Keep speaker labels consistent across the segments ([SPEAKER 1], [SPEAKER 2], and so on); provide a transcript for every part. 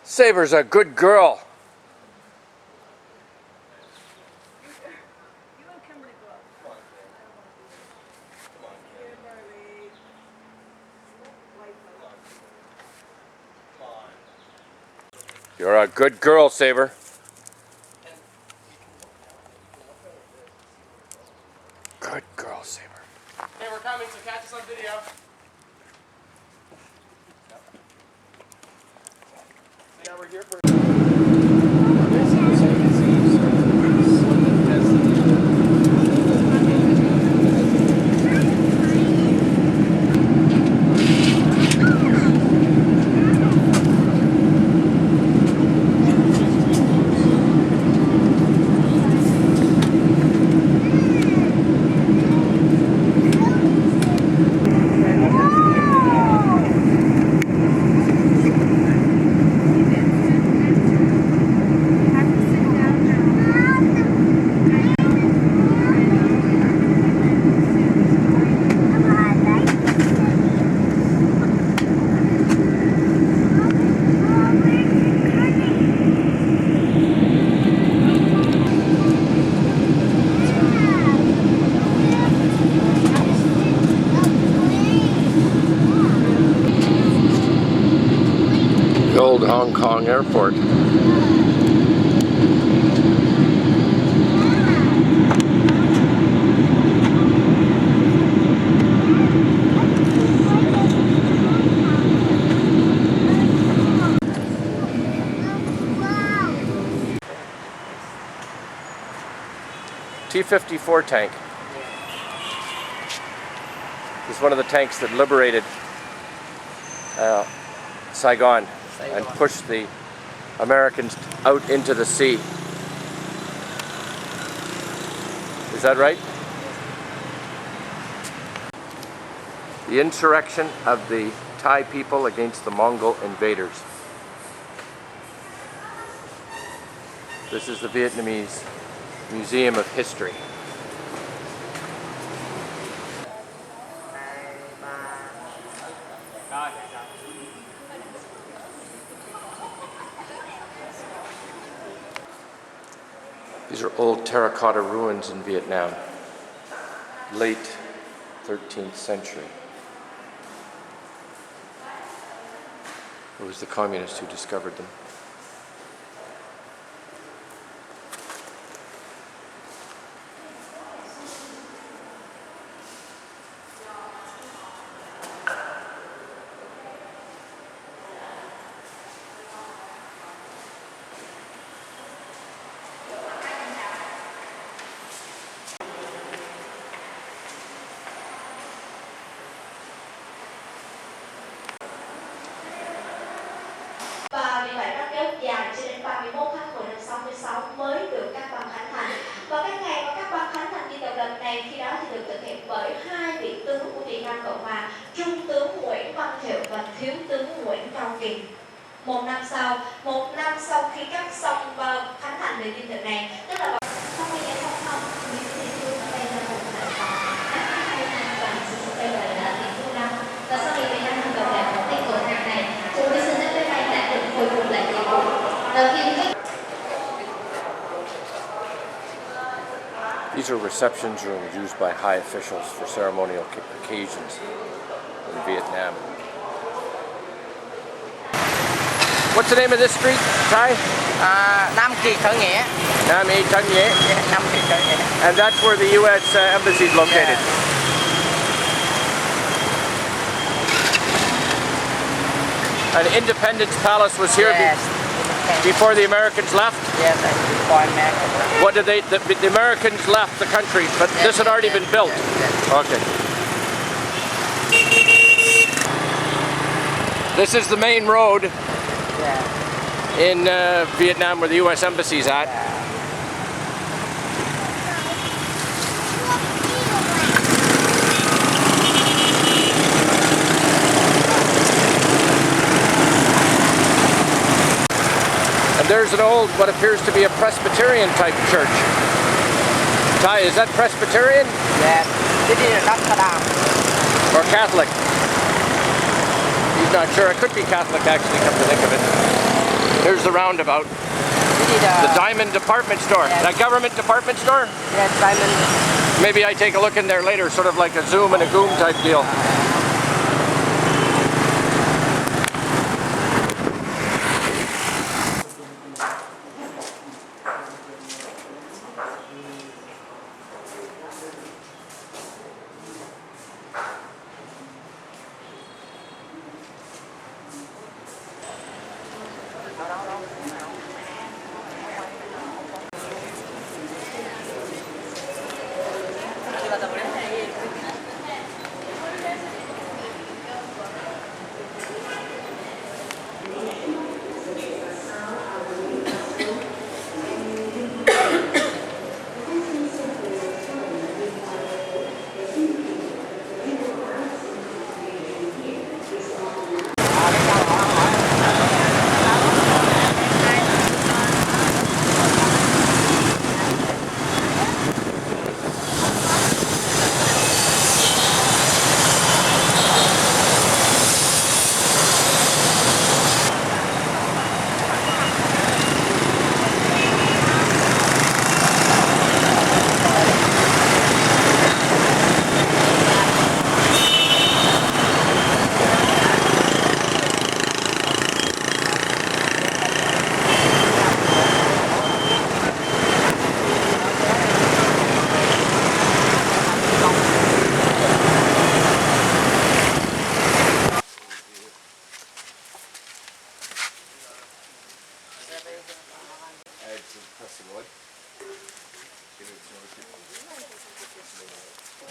[SPEAKER 1] Saber's a good girl. You're a good girl, Saber. Good girl, Saber.
[SPEAKER 2] Hey, we're coming, so catch us on video. Yeah, we're here for...
[SPEAKER 1] The old Hong Kong airport. T-54 tank. This is one of the tanks that liberated Saigon and pushed the Americans out into the sea. Is that right? The insurrection of the Thai people against the Mongol invaders. This is the Vietnamese Museum of History. These are old terracotta ruins in Vietnam, late 13th century. It was the communists who discovered them.
[SPEAKER 3] Và vì vậy nó kéo dài cho đến 31 tháng 10 năm 66 mới được các băng khánh thành. Và cái ngày mà các băng khánh thành đi tàu lần này khi đó thì được thực hiện bởi hai vị tướng của Việt Nam Cộng Hòa, Trung tướng Nguyễn Văn Thiệu và Thiếu tướng Nguyễn Cao Kỳ. Một năm sau khi các xong khánh thành nền điện thự này, tức là sau khi giải phóng xong, những địa phương ở đây là một thành phố. Các hai năm và sử dụng đây là địa phương năm. Và sau khi Việt Nam thành lập lại một cái cột hàng này, chúng tôi xin phép bay đã được hồi phục lại nhiệm vụ.
[SPEAKER 1] These are reception rooms used by high officials for ceremonial occasions in Vietnam. What's the name of this street, Thai?
[SPEAKER 4] Nam Kỳ Khởi Nghĩa.
[SPEAKER 1] Nam Y Tân Nghĩa.
[SPEAKER 4] Yeah, Nam Kỳ Khởi Nghĩa.
[SPEAKER 1] And that's where the U.S. Embassy is located.
[SPEAKER 4] Yeah.
[SPEAKER 1] And Independence Palace was here
[SPEAKER 4] Yes.
[SPEAKER 1] before the Americans left?
[SPEAKER 4] Yes, and before America.
[SPEAKER 1] What did the Americans left the country, but this had already been built? Okay. This is the main road in Vietnam where the U.S. Embassy is at. And there's an old, what appears to be a Presbyterian type church. Ty, is that Presbyterian?
[SPEAKER 4] Yes. This is Notre Dame.
[SPEAKER 1] Or Catholic? He's not sure. It could be Catholic, actually, come to think of it. There's the roundabout. The Diamond Department Store.
[SPEAKER 4] Yes.
[SPEAKER 1] That government department store?
[SPEAKER 4] Yes, diamond.
[SPEAKER 1] Maybe I take a look in there later, sort of like a Zoom and a Goom type deal.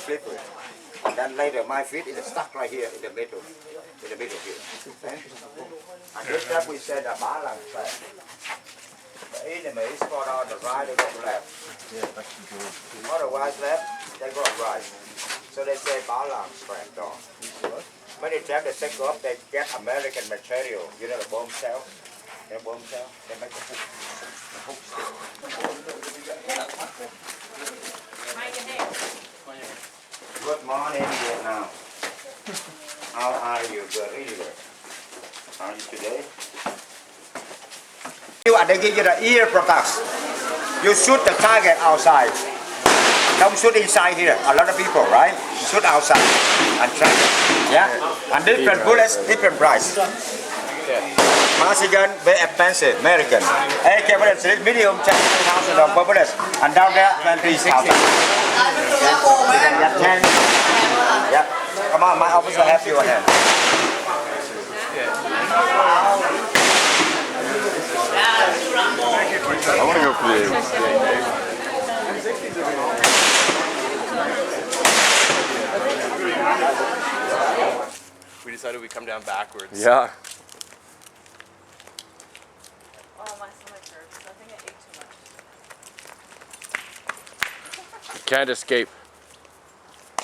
[SPEAKER 5] Flip it. And then later my feet is stuck right here in the middle here. Okay? And this step we said a balance track. The enemies go on the right, they go left. Otherwise left, they go right. So they say balance track dog. Many times they take up, they get American material. You know the bomb shell? The bomb shell, they make the hook stick. Good morning, Vietnam. How are you? Good, really good. How are you today? They give you the ear products. You shoot the target outside. Don't shoot inside here. A lot of people, right? Shoot outside and track it. Yeah? And different bullets, different price. Machine gun, very expensive, American. AK bullets, medium, $10,000 per bullet. And down there, $20,000. Yeah, 10. Yeah. Come on, my officer have your hand.
[SPEAKER 1] I want to go for
[SPEAKER 2] We decided we'd come down backwards.
[SPEAKER 1] Yeah.
[SPEAKER 6] Oh, my stomach hurts. I think I ate too much.
[SPEAKER 1] Can't escape.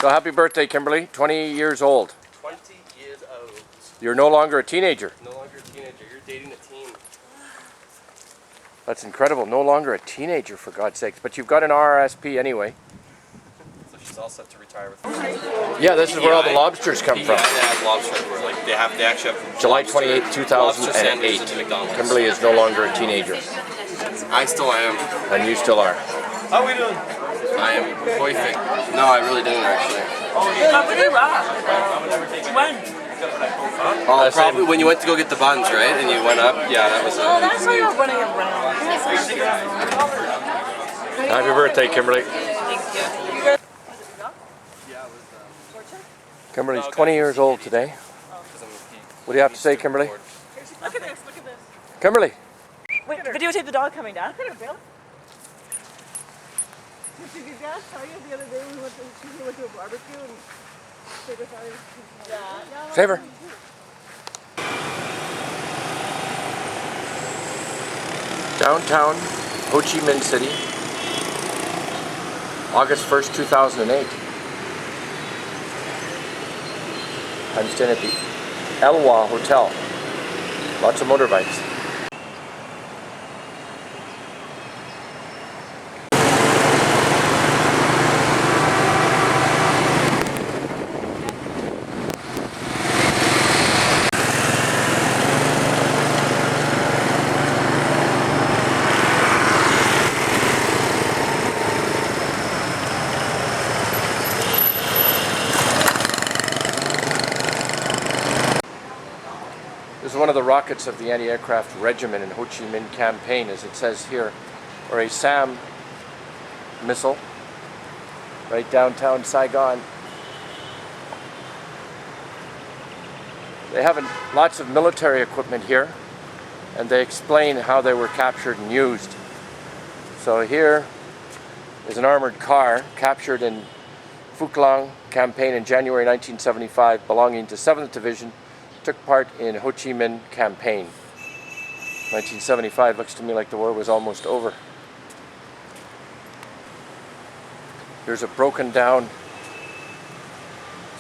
[SPEAKER 1] So happy birthday, Kimberly. 20 years old.
[SPEAKER 2] 20 years old.
[SPEAKER 1] You're no longer a teenager.
[SPEAKER 2] No longer a teenager. You're dating a teen.
[SPEAKER 1] That's incredible. No longer a teenager, for God's sakes. But you've got an RRSP anyway.
[SPEAKER 2] So she's all set to retire with.
[SPEAKER 1] Yeah, this is where all the lobsters come from.
[SPEAKER 2] Yeah, they have lobster everywhere. Like they actually have
[SPEAKER 1] July
[SPEAKER 2] lobster-
[SPEAKER 1] 28,
[SPEAKER 2] lobster
[SPEAKER 1] 2008.
[SPEAKER 2] sandwiches at McDonald's.
[SPEAKER 1] Kimberly is no longer a teenager.
[SPEAKER 2] I still am.
[SPEAKER 1] And you still are.
[SPEAKER 2] How are we doing? I am perfect. No, I really didn't actually.
[SPEAKER 6] When?
[SPEAKER 2] Oh, probably when you went to go get the buns, right? And you went up. Yeah, that was it.
[SPEAKER 6] Oh, that's why you're running around.
[SPEAKER 1] Happy birthday, Kimberly. Kimberly's 20 years old today. What do you have to say, Kimberly?
[SPEAKER 6] Look at this, look at this.
[SPEAKER 1] Kimberly.
[SPEAKER 6] Wait, videotape the dog coming down. Look at him, Bill. Did your dad tell you the other day we went to a barbecue and stayed with others? Yeah.
[SPEAKER 1] Save her. Downtown Ho Chi Minh City, August 1st, 2008. I'm staying at the Elwha Hotel. Lots of motorbikes. rockets of the anti-aircraft regiment in Ho Chi Minh campaign, as it says here, or a SAM missile right downtown Saigon. They have lots of military equipment here, and they explain how they were captured and used. So here is an armored car captured in Phu Quang campaign in January 1975, belonging to 7th Division, took part in Ho Chi Minh campaign. 1975 looks to me like the war was almost over. Here's a broken down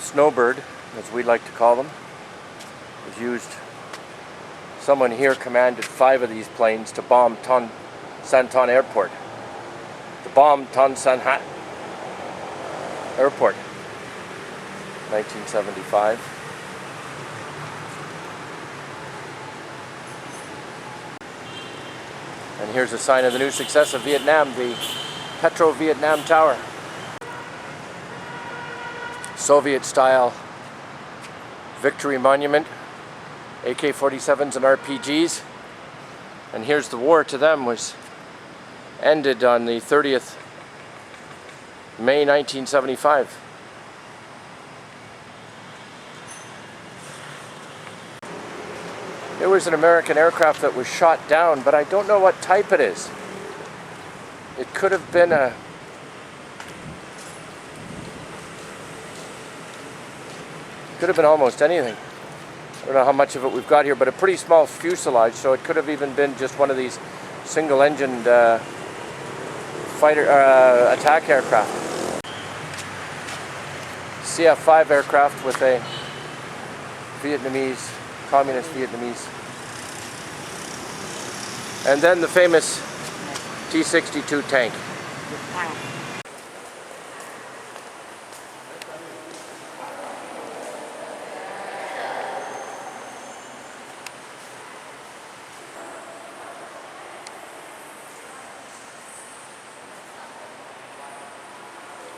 [SPEAKER 1] snowbird, as we like to call them. It was used. Someone here commanded 5 of these planes to bomb Santon Airport. To bomb Ton San Hat Airport, 1975. And here's a sign of the new success of Vietnam, the Petro-Vietnam Tower. Soviet-style victory monument, AK-47s and RPGs. And here's the war to them was ended on the 30th May 1975. There was an American aircraft that was shot down, but I don't know what type it is. It could have been a almost anything. I don't know how much of it we've got here, but a pretty small fuselage, so it could have even been just one of these single-engined fighter attack aircraft. CF-5 aircraft with a Vietnamese, communist Vietnamese. And then the famous T-62 tank.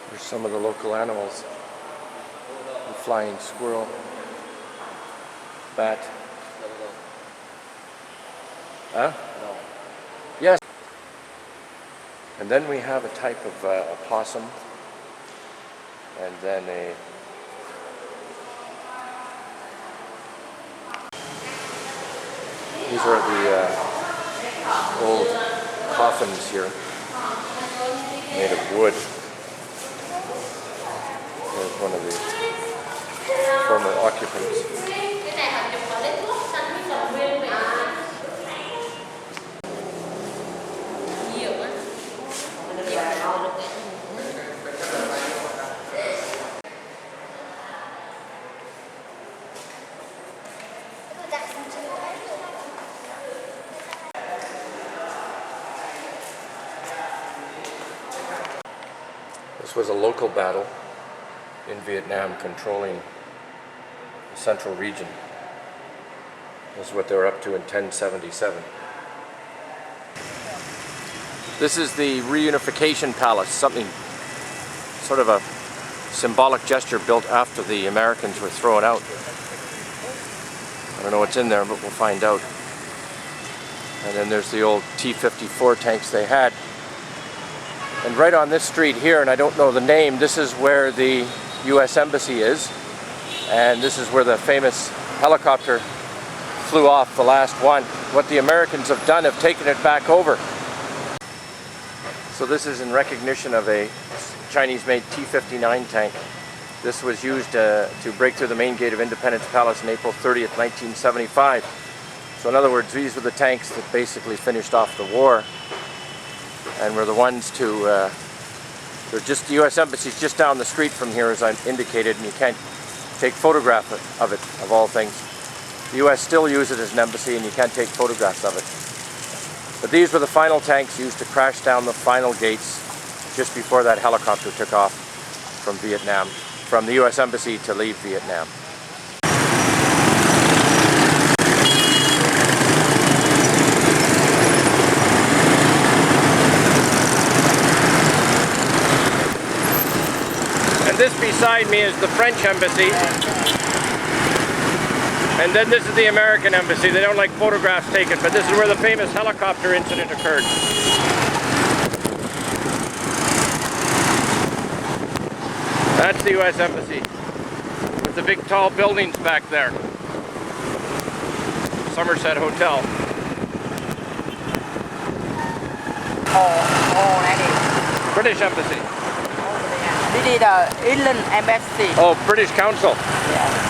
[SPEAKER 1] There's some of the local animals. The flying squirrel, bat. Huh? Yes. And then we have a type of opossum, and then these are the old coffins here, made of wood. There's one of the former occupants. This was a local battle in Vietnam controlling the central region. This is what they were up to in 1077. This is the reunification palace, something sort of a symbolic gesture built after the Americans were thrown out. I don't know what's in there, but we'll find out. And then there's the old T-54 tanks they had. And right on this street here, and I don't know the name, this is where the U.S. Embassy is. And this is where the famous helicopter flew off, the last one. What the Americans have done, have taken it back over. So this is in recognition of a Chinese-made T-59 tank. This was used to break through the main gate of Independence Palace on April 30th, 1975. So in other words, these were the tanks that basically finished off the war, and were the ones to, they're just, the U.S. Embassy's just down the street from here, as I indicated, and you can't take photographs of it, of all things. The U.S. still uses it as an embassy, and you can't take photographs of it. But these were the final tanks used to crash down the final gates just before that helicopter took off from Vietnam, from the U.S. Embassy to leave Vietnam. And this beside me is the French Embassy. And then this is the American embassy. They don't like photographs taken, but this is where the famous helicopter incident occurred. That's the U.S. embassy. With the big tall buildings back there. Somerset Hotel. British embassy.
[SPEAKER 4] This is the England embassy.
[SPEAKER 1] Oh, British Council.
[SPEAKER 4] Yeah.